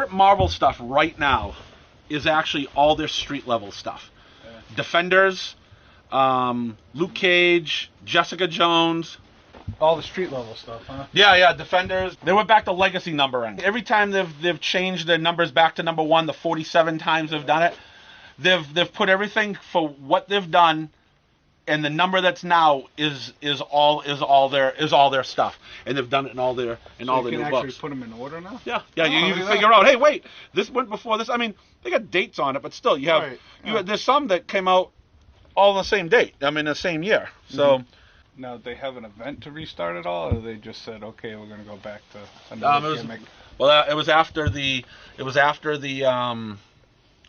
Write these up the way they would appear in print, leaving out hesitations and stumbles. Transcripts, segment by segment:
favorite Marvel stuff right now is actually all their street level stuff. Yeah. Defenders, Luke Cage, Jessica Jones. All the street level stuff, huh? Yeah, Defenders. They went back to legacy numbering. Every time they've changed their numbers back to number 1, the 47 times they've done it, they've put everything for what they've done, and the number that's now is all their stuff, and they've done it in all their new books. You can actually put them in order now. Yeah. You can figure out. Hey, wait, this went before this. I mean, they got dates on it, but still, you have there's some that came out all on the same date. I mean, the same year. So. Mm-hmm. Now, they have an event to restart it all, or they just said, okay, we're going to go back to another gimmick? Well, it was after the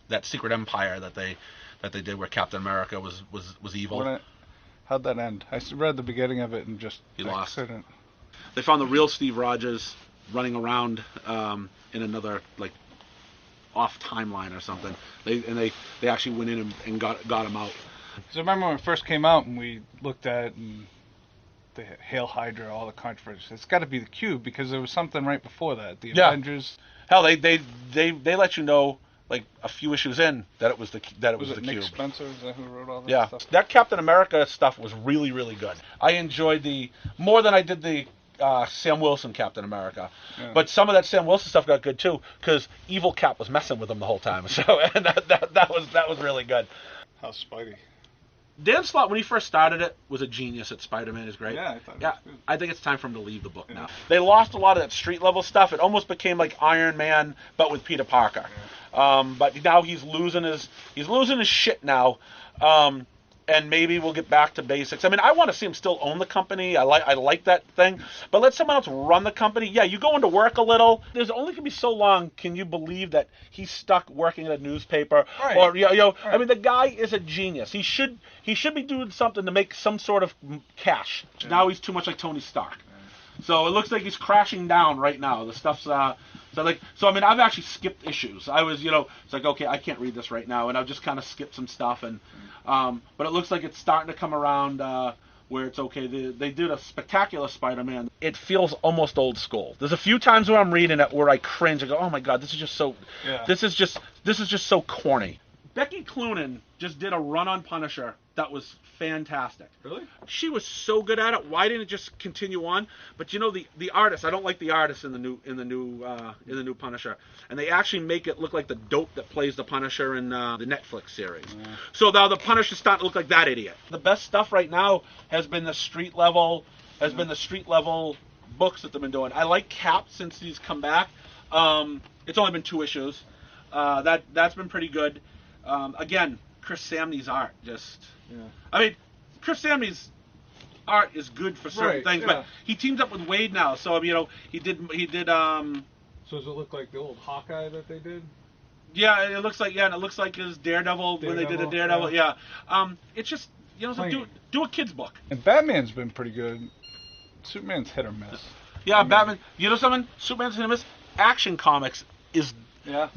that Secret Empire that they did where Captain America was evil. How'd that end? I read the beginning of it and just he lost. They found the real Steve Rogers running around in another like off timeline or something. They actually went in and got him out. So I remember when it first came out and we looked at it and the Hail Hydra, all the controversy. It's got to be the Cube because there was something right before that. The Avengers. Hell, they let you know like a few issues in that it was the Cube. Nick Spencer? Is that who wrote all that stuff? That Captain America stuff was really, really good. I enjoyed more than I did the Sam Wilson Captain America. Yeah. But some of that Sam Wilson stuff got good too because Evil Cap was messing with him the whole time. So and that was really good. How's Spidey? Dan Slott, when he first started it, was a genius at Spider-Man is great. Yeah, I thought it was good. I think it's time for him to leave the book now. They lost a lot of that street level stuff. It almost became like Iron Man, but with Peter Parker. Yeah. But now he's losing his shit now. And maybe we'll get back to basics. I mean, I want to see him still own the company. I like that thing. But let someone else run the company. Yeah, you go into work a little. There's only going to be so long can you believe that he's stuck working at a newspaper. Right. Or, right. I mean, the guy is a genius. He should be doing something to make some sort of cash. Yeah. Now he's too much like Tony Stark. Yeah. So it looks like he's crashing down right now. The stuff's... So I mean, I've actually skipped issues. I was, it's like, okay, I can't read this right now, and I've just kind of skipped some stuff, and but it looks like it's starting to come around where it's okay. They did a spectacular Spider-Man. It feels almost old school. There's a few times where I'm reading it where I cringe. I go, oh my god, this is just so, this is just so corny. Becky Cloonan just did a run on Punisher that was fantastic. Really? She was so good at it. Why didn't it just continue on? But the artist. I don't like the artist in the new Punisher, and they actually make it look like the dope that plays the Punisher in the Netflix series. Yeah. So now the Punisher's starting to look like that idiot. The best stuff right now has been the street level. Books that they've been doing. I like Cap since he's come back. It's only been 2 issues. That's been pretty good. Again, Chris Samnee's art I mean, Chris Samnee's art is good for certain things, but he teams up with Wade now. So he did. So does it look like the old Hawkeye that they did? Yeah, it looks like and it looks like his Daredevil when they did a Daredevil. Yeah. It's just so do a kid's book. And Batman's been pretty good. Superman's hit or miss. Yeah, Batman. You know something? Superman's hit or miss. Action Comics is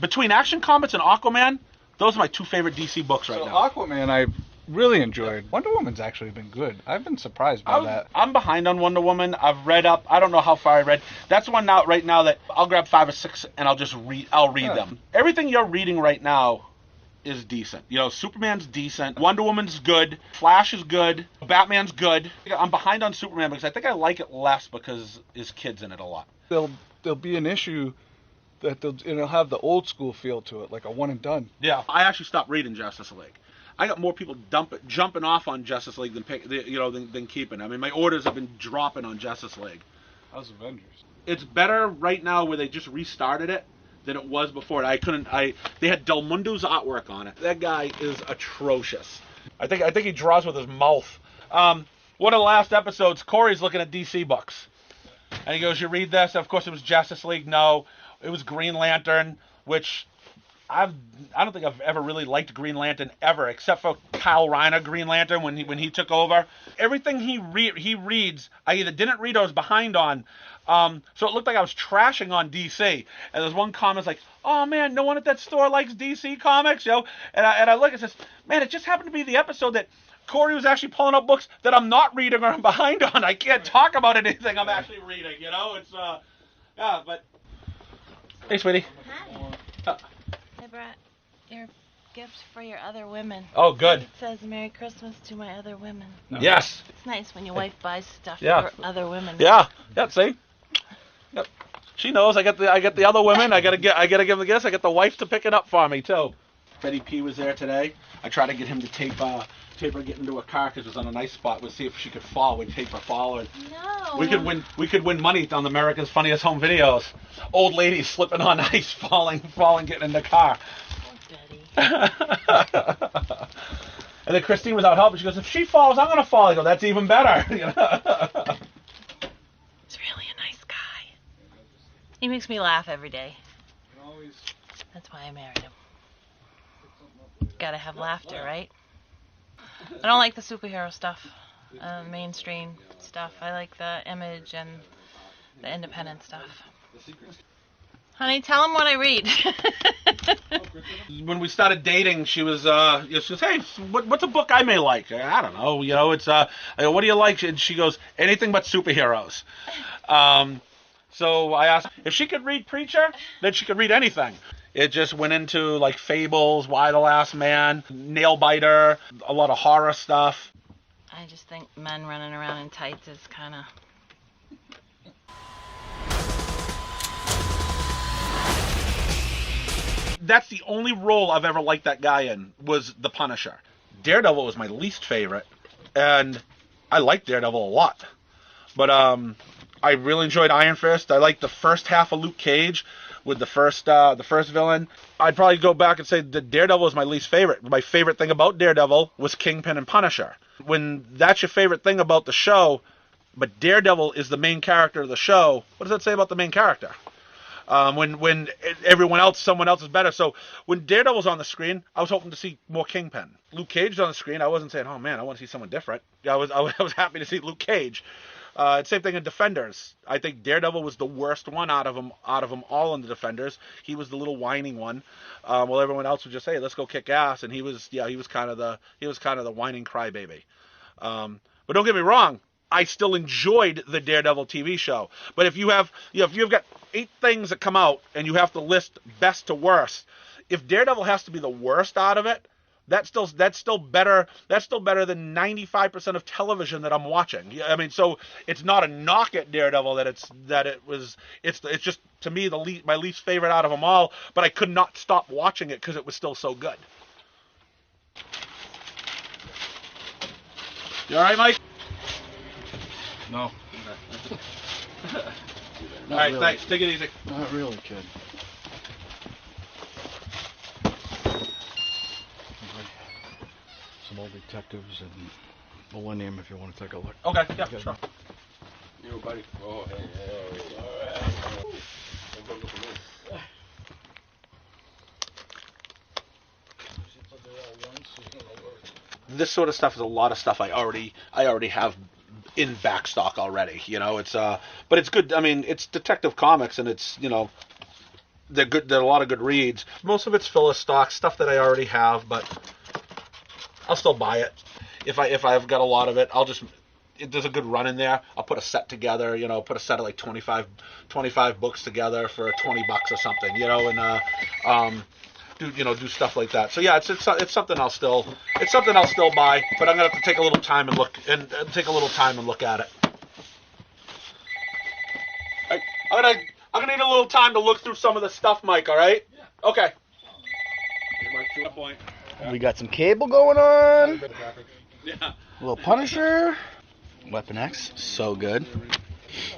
between Action Comics and Aquaman. Those are my 2 favorite DC books right now. Aquaman, I really enjoyed. Wonder Woman's actually been good. I've been surprised by that. I'm behind on Wonder Woman. I've read up. I don't know how far I read. That's one now right now that I'll grab 5 or 6 and I'll just read. I'll read them. Everything you're reading right now is decent. Superman's decent. Wonder Woman's good. Flash is good. Batman's good. I'm behind on Superman because I think I like it less because his kid's in it a lot. There'll be an issue that it'll have the old school feel to it, like a one and done. Yeah, I actually stopped reading Justice League. I got more people jumping off on Justice League than keeping. I mean, my orders have been dropping on Justice League. How's Avengers? It's better right now where they just restarted it than it was before. They had Del Mundo's artwork on it. That guy is atrocious. I think he draws with his mouth. One of the last episodes, Corey's looking at DC books, and he goes, "You read this?" Of course, it was Justice League. No. It was Green Lantern, which I don't think I've ever really liked Green Lantern ever, except for Kyle Reiner Green Lantern when he took over. Everything he reads, I either didn't read or was behind on. So it looked like I was trashing on DC. And there's one comment like, "Oh man, no one at that store likes DC comics," And I look and says, "Man, it just happened to be the episode that Corey was actually pulling up books that I'm not reading or I'm behind on. I can't talk about anything I'm actually reading. It's but." Hey, sweetie. Hi. I brought your gift for your other women. Oh, good. It says Merry Christmas to my other women. No. Yes. It's nice when your wife buys stuff Yeah. for other women. Yeah. Yep. See. Yep. She knows. I get the other women. I gotta give the gifts. I get the wife to pick it up for me too. Freddie P was there today. I tried to get him to tape her get into a car because it was on a nice spot. We'll see if she could fall. We'd tape her fall. No. We could win money on America's Funniest Home Videos. Old ladies slipping on ice, falling, getting in the car. Oh, Betty. And then Christine was out helping. She goes, if she falls, I'm gonna fall. I go, that's even better. He's really a nice guy. He makes me laugh every day. That's why I married him. Gotta have laughter, right? I don't like the superhero stuff, mainstream stuff. I like the Image and the independent stuff. Honey, tell him what I read. When we started dating, she was, hey, what's a book I may like? I don't know, it's, I go, what do you like? And she goes, anything but superheroes. So I asked if she could read Preacher, then she could read anything. It just went into like Fables, Why the Last Man, Nailbiter, a lot of horror stuff. I just think men running around in tights is kind of... That's the only role I've ever liked that guy in, was The Punisher. Daredevil was my least favorite, and I liked Daredevil a lot. But I really enjoyed Iron Fist. I liked the first half of Luke Cage with the first villain. I'd probably go back and say that Daredevil was my least favorite. My favorite thing about Daredevil was Kingpin and Punisher. When that's your favorite thing about the show, but Daredevil is the main character of the show, what does that say about the main character? When someone else is better. So when Daredevil's on the screen, I was hoping to see more Kingpin. Luke Cage is on the screen. I wasn't saying, oh man, I want to see someone different. I was happy to see Luke Cage. Same thing in Defenders. I think Daredevil was the worst one out of them all in the Defenders. He was the little whining one, while everyone else was just, hey, let's go kick ass. And he was kind of the whining crybaby. But don't get me wrong, I still enjoyed the Daredevil TV show. But if you've got 8 things that come out and you have to list best to worst, if Daredevil has to be the worst out of it, that's still better than 95% of television that I'm watching. I mean, so it's not a knock at Daredevil it's just, to me, my least favorite out of them all, but I could not stop watching it because it was still so good. You all right, Mike? No. All right, really. Thanks. Take it easy. Not really, kid. Some old detectives and Millennium if you want to take a look. Okay, yeah, sure. You, buddy. Oh, hey. This sort of stuff is a lot of stuff I already have in backstock already. It's but it's good. I mean, it's Detective Comics, and it's they're good. They're a lot of good reads. Most of it's filler stock stuff that I already have, but I'll still buy it if I've got a lot of it. If there's a good run in there, I'll put a set together. Put a set of like 25 books together for $20 or something. Do stuff like that. So yeah, it's something I'll still buy, but I'm gonna have to take a little time and look at it. I'm gonna need a little time to look through some of the stuff, Mike. All right? Yeah. Okay. We got some cable going on. Yeah. A little Punisher. Weapon X, so good.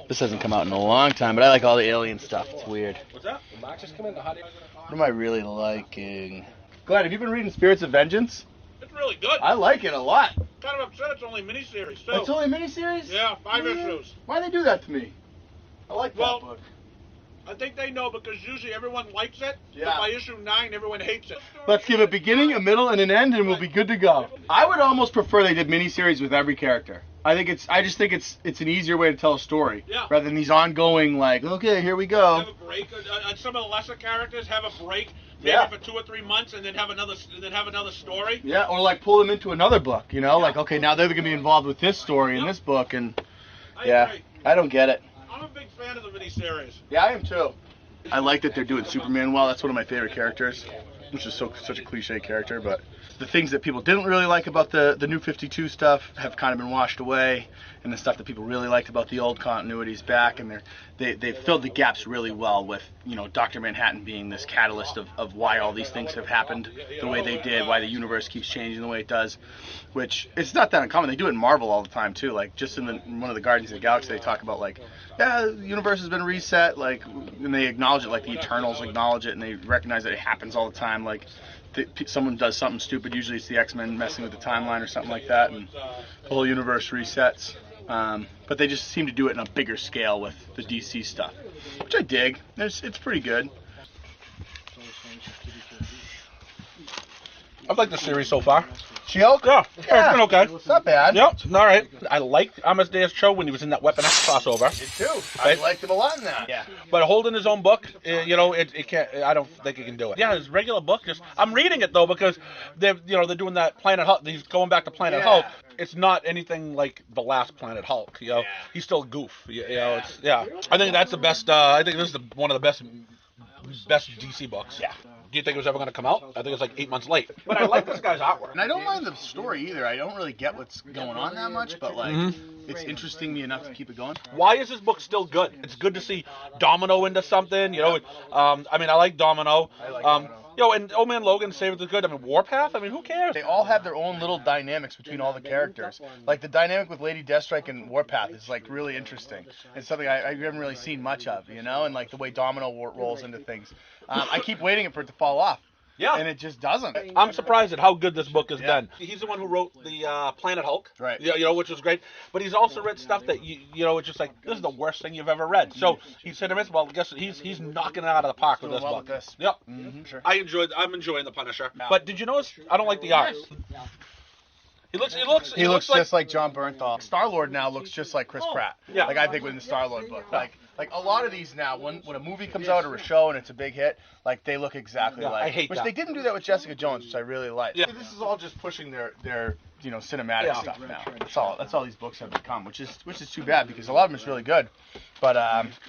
This hasn't come out in a long time, but I like all the alien stuff. It's weird. What's that? What am I really liking? Glad, have you been reading Spirits of Vengeance? It's really good. I like it a lot. Kind of upset it's only a miniseries too. It's only a miniseries? Yeah, 5 issues. Why'd they do that to me? I like that book. I think they know because usually everyone likes it, Yeah. but by issue 9 everyone hates it. Let's give a beginning, a middle, and an end, and we'll be good to go. I would almost prefer they did miniseries with every character. I just think it's an easier way to tell a story, yeah, rather than these ongoing like, okay, here we go. Have a break. Some of the lesser characters have a break, maybe for 2 or 3 months, and then have another story. Yeah, or like pull them into another book. Like okay, now they're gonna be involved with this story in this book, and I agree. I don't get it. I'm a big fan of the miniseries. Yeah, I am too. I like that they're doing Superman well. That's one of my favorite characters, which is such a cliche character, but the things that people didn't really like about the New 52 stuff have kind of been washed away, and the stuff that people really liked about the old continuity is back, and they filled the gaps really well with, you know, Dr. Manhattan being this catalyst of why all these things have happened the way they did, why the universe keeps changing the way it does, which it's not that uncommon. They do it in Marvel all the time too. Like just in one of the Guardians of the Galaxy, they talk about like, yeah, the universe has been reset, like, and they acknowledge it, like the Eternals acknowledge it, and they recognize that it happens all the time. Like someone does something stupid, usually it's the X-Men messing with the timeline or something like that, and the whole universe resets. But they just seem to do it in a bigger scale with the DC stuff, which I dig. It's pretty good. I've liked the series so far. She-Hulk? Yeah, it's been okay. It's not bad. Yep, all right. I liked Amadeus Cho when he was in that Weapon X crossover. Me too. I liked him a lot in that. Yeah. But holding his own book, you know, it can't. I don't think he can do it. Yeah, his regular book. I'm reading it though because they're doing that Planet Hulk. He's going back to Planet Hulk. It's not anything like the last Planet Hulk. You know, he's still a goof. You know, I think that's the best. I think this is one of the best DC books. Yeah. Do you think it was ever going to come out? I think it's like 8 months late. But I like this guy's artwork. And I don't mind the story either. I don't really get what's going on that much, but like, it's interesting me enough to keep it going. Why is this book still good? It's good to see Domino into something. You know, I mean, I like Domino. You know, and Old Man Logan saved the good. I mean, Warpath. I mean, who cares? They all have their own little dynamics between all the characters. Like the dynamic with Lady Deathstrike and Warpath is like really interesting. It's something I haven't really seen much of, you know, and like the way Domino rolls into things. I keep waiting for it to fall off. Yeah. And it just doesn't. I'm surprised at how good this book has been. He's the one who wrote the Planet Hulk. Right. You know, which was great. But he's also read stuff that, you know, it's just like, this is the worst thing you've ever read. So he's hit or miss. Well, guess he's knocking it out of the park with this book. Yep. Mm-hmm, sure. I'm enjoying The Punisher. No. But did you notice, I don't like the art. He looks just like John Bernthal. Star-Lord now looks just like Chris Pratt. Yeah. Like I think in the Star-Lord book. Like a lot of these now, when a movie comes out or a show and it's a big hit, like they look exactly like. I hate which that. they didn't do that with Jessica Jones, which I really like. Yeah. This is all just pushing their you know, cinematic stuff now. That's all these books have become, which is too bad because a lot of them is really good. But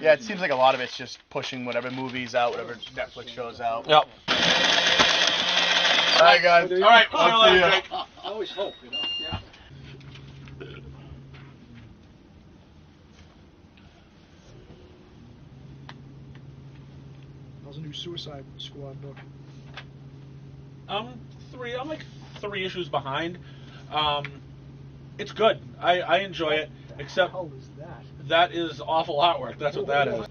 yeah, it seems like a lot of it's just pushing whatever movies out, whatever Netflix shows out. Yep. All right, guys. All right. I'll see ya. I always hope, you know. Yeah. How's a new Suicide Squad book? I'm like 3 issues behind. It's good. I enjoy it. Except What the hell is that? that is awful artwork. That's what that is.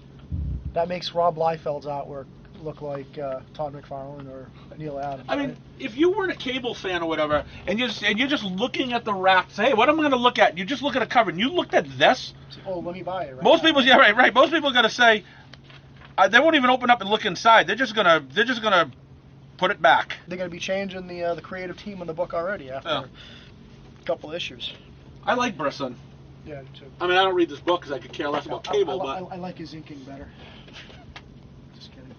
That makes Rob Liefeld's artwork look like Todd McFarlane or Neil Adams. I mean, right? if you weren't a cable fan or whatever, and you're just looking at the rack, say, hey, what am I going to look at? You just look at a cover, and you looked at this. Oh, let me buy it. Right Most now. people, right. Most people are going to say, they won't even open up and look inside. They're just gonna put it back. They're going to be changing the creative team on the book already after a couple issues. I like Brisson. Yeah, too. I mean, I don't read this book because I could care less about cable, I like his inking better. Just kidding.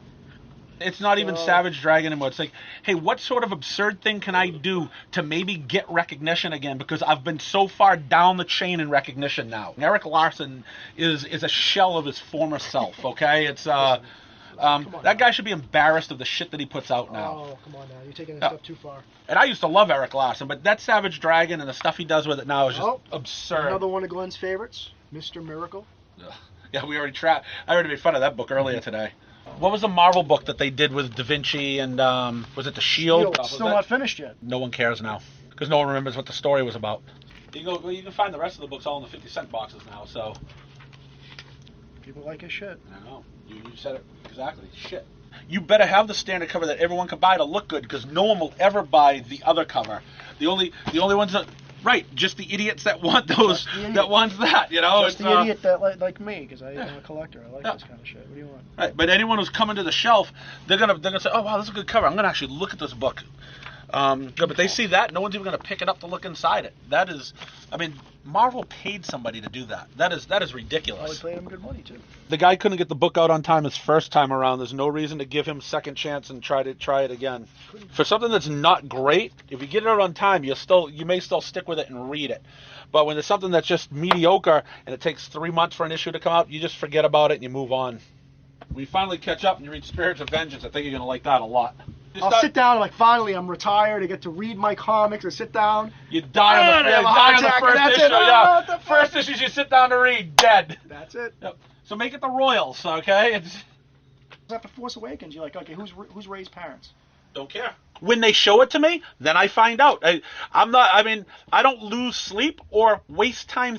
It's not even Savage Dragon anymore. It's like, hey, what sort of absurd thing can I do to maybe get recognition again? Because I've been so far down the chain in recognition now. Eric Larson is a shell of his former self, okay? It's that guy should be embarrassed of the shit that he puts out now. Oh, come on now. You're taking this stuff too far. And I used to love Eric Larson, but that Savage Dragon and the stuff he does with it now is just absurd. Another one of Glenn's favorites, Mr. Miracle. Yeah, we already I already made fun of that book earlier today. What was the Marvel book that they did with Da Vinci and was it The Shield? It's still not finished yet. No one cares now because no one remembers what the story was about. You can find the rest of the books all in the 50-cent boxes now. So People like his shit. I know you said it exactly. Shit. You better have the standard cover that everyone can buy to look good because no one will ever buy the other cover. The only ones that. Right, just the idiots that want those, that wants that, you know. Just the idiot that like me, because I'm a collector. I like this kind of shit. What do you want? Right, but anyone who's coming to the shelf, they're gonna say, oh wow, this is a good cover. I'm gonna actually look at this book. But they see that, no one's even gonna pick it up to look inside it. That is, I mean, Marvel paid somebody to do that. That is ridiculous. Probably paid him good money too. The guy couldn't get the book out on time his first time around. There's no reason to give him second chance and try it again. For something that's not great, if you get it out on time, you may still stick with it and read it. But when it's something that's just mediocre and it takes 3 months for an issue to come out, you just forget about it and you move on. we finally catch up and you read Spirits of Vengeance, I think you're gonna like that a lot. I'll sit down and like, finally, I'm retired. I get to read my comics and sit down. You die on the, have a heart attack, first that's issue. it. Yeah. What the First issues you sit down to read, dead. That's it. Yep. So make it the Royals, okay? It's After Force Awakens, you're like, okay, who's Rey's parents? don't care. When they show it to me, then I find out. I don't lose sleep or waste time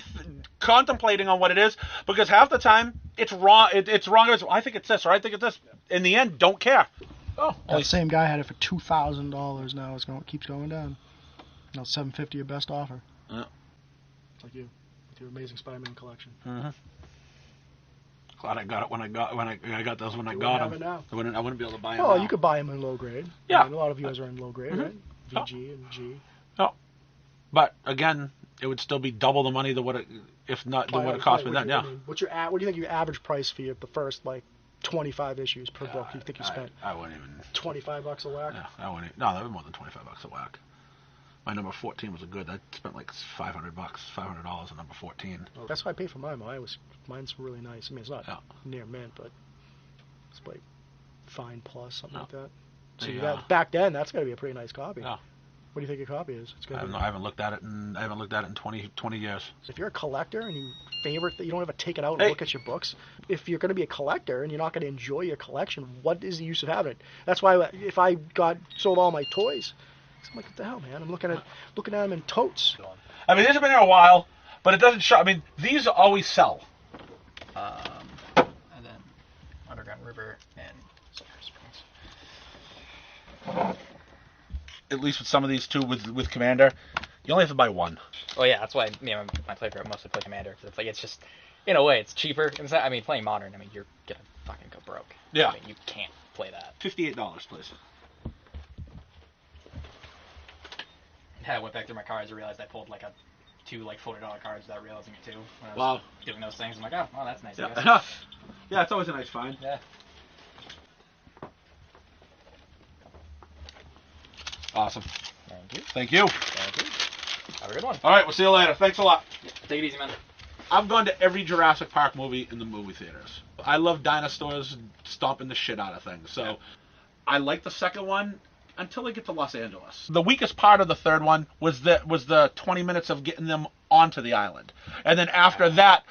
contemplating on what it is, because half the time it's wrong. It's wrong. I think it's this, or I think it's this. In the end, don't care. Oh, That same guy had it for $2,000. Now keeps going down. Now $750 your best offer. Yeah. Like you, with your Amazing Spider-Man collection. Mm-hmm. Glad I got it when I got those when I You got wouldn't them. have it now. I wouldn't be able to buy them. Well, now. you could buy them in low grade. Yeah. I mean, a lot of yours are in low grade, right? Oh. VG and G. No, but again, it would still be double the money if not what it cost me then. Yeah. What do you think your average price for the first like 25 issues per book you think you spent? I wouldn't even. $25 a whack? Yeah, I wouldn't. No, that was more than $25 a whack. My number 14 was a good. I spent like $500 on number 14. Oh, that's what I paid for mine. Mine's really nice. I mean, it's not near mint, but it's like fine plus something like that. So back then, that's got to be a pretty nice copy. Yeah. What do you think your copy is? It's gonna I haven't looked at it in 20 years. If you're a collector and you favorite that, you don't ever take it out and look at your books. If you're going to be a collector and you're not going to enjoy your collection, what is the use of having it? That's why if I sold all my toys, I'm like, what the hell, man? I'm looking at them in totes. I mean, these have been here a while, but it doesn't show. I mean, these always sell. And then Underground River and Silver Springs. At least with some of these two with Commander, you only have to buy one. Well, yeah, that's why my playthrough mostly play Commander, because it's just in a way it's cheaper. I mean, playing Modern, you're gonna fucking go broke. Yeah. I mean, you can't play that. $58, please. I went back through my cards and realized I pulled like two $40 cards without realizing it too. When I was doing those things, I'm like, oh, well, that's nice. I guess. Yeah. Yeah, it's always a nice find. Yeah. Awesome. Thank you. Thank you. Thank you. Have a good one. All right, we'll see you later. Thanks a lot. Take it easy, man. I've gone to every Jurassic Park movie in the movie theaters. I love dinosaurs stomping the shit out of things. So I like the second one until they get to Los Angeles. The weakest part of the third one was the 20 minutes of getting them onto the island. And then after that,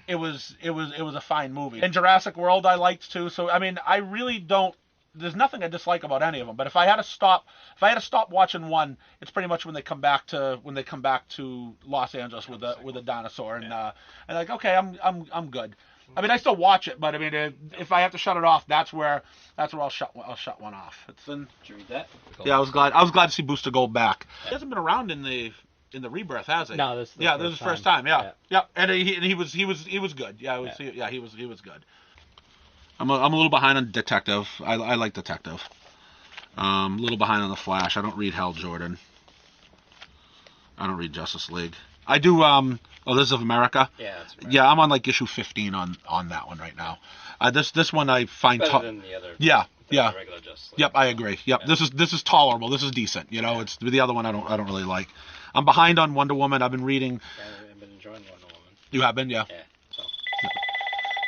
it was a fine movie. In Jurassic World I liked too. So I mean, I really don't. There's nothing I dislike about any of them, but if I had to stop watching one, it's pretty much when they come back to Los Angeles with a dinosaur, and like, okay, I'm good. I mean, I still watch it, but I mean, if I have to shut it off, that's where I'll shut one off. Did you read that? Yeah, I was glad to see Booster Gold back. He hasn't been around in the Rebirth, has he? No, this is his first time. Yeah. And he was good. Yeah, he was good. I'm a little behind on Detective. I like Detective. A little behind on the Flash. I don't read Hal Jordan. I don't read Justice League. I do. This is of America. Yeah, that's right. Yeah, I'm on like issue 15 on that one right now. This one I find Better than the other. Yeah. The regular Justice League. Yep, I agree. Yep, yeah. This is tolerable. This is decent. It's the other one I don't really like. I'm behind on Wonder Woman. I've been reading. I've been enjoying Wonder Woman. You have been, yeah. Yeah. So.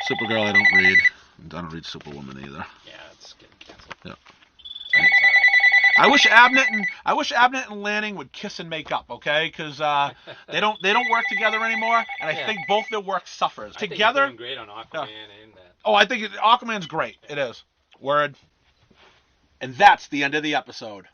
Supergirl, I don't read. I don't read Superwoman either. Yeah, it's getting canceled. Yeah. Sorry. I wish Abnett and Lanning would kiss and make up, okay? Because they don't work together anymore, and I think both their work suffers. I Together. think he's doing great on Aquaman and that. Oh, I think Aquaman's great. It is. Word. And that's the end of the episode.